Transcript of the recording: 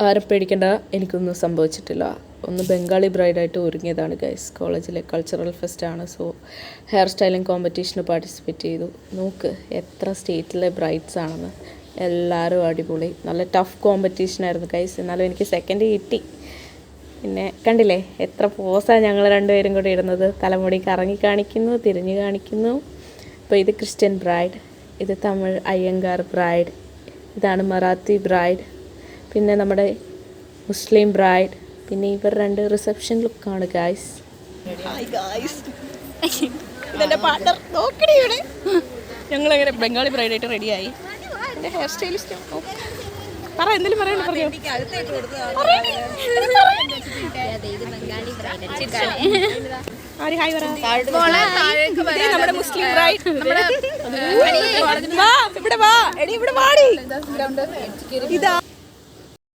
ആരും പേടിക്കേണ്ട, എനിക്കൊന്നും സംഭവിച്ചിട്ടില്ല. ഒന്ന് ബംഗാളി ബ്രൈഡായിട്ട് ഒരുങ്ങിയതാണ് ഗൈസ്. കോളേജിലെ കൾച്ചറൽ ഫെസ്റ്റാണ്. സോ ഹെയർ സ്റ്റൈലിംഗ് കോമ്പറ്റീഷന് പാർട്ടിസിപ്പേറ്റ് ചെയ്തു. നോക്ക് എത്ര സ്റ്റേറ്റിലെ ബ്രൈഡ്സ് ആണെന്ന്. എല്ലാവരും അടിപൊളി. നല്ല ടഫ് കോമ്പറ്റീഷനായിരുന്നു ഗൈസ്. എന്നാലും എനിക്ക് സെക്കൻഡ് കിട്ടി. പിന്നെ കണ്ടില്ലേ എത്ര പോസാണ് ഞങ്ങൾ രണ്ടുപേരും കൂടി ഇടുന്നത്. തലമുടി കറങ്ങി കാണിക്കുന്നു, തിരിഞ്ഞ് കാണിക്കുന്നു. അപ്പോൾ ഇത് ക്രിസ്ത്യൻ ബ്രൈഡ്, ഇത് തമിഴ് അയ്യങ്കാർ ബ്രൈഡ്, ഇതാണ് മറാത്തി ബ്രൈഡ്, പിന്നെ നമ്മുടെ മുസ്ലിം ബ്രൈഡ്, പിന്നെ ഇവർ രണ്ട് റിസപ്ഷൻ ലുക്കാണ് ഗായ്സ്. ഇതെൻ്റെ പാർട്ണർ നോക്കണേ ഇവിടെ. ഞങ്ങളങ്ങനെ ബംഗാളി ബ്രൈഡായിട്ട് റെഡിയായി. എൻ്റെ ഹെയർ സ്റ്റൈലിസ്റ്റ് പറ എന്തെങ്കിലും പറയണോ പറഞ്ഞോ. നമ്മുടെ മുസ്ലിം ബ്രൈഡ് ഇവിടെ വാ, എടി ഇവിടെ വാടി. ഇതാ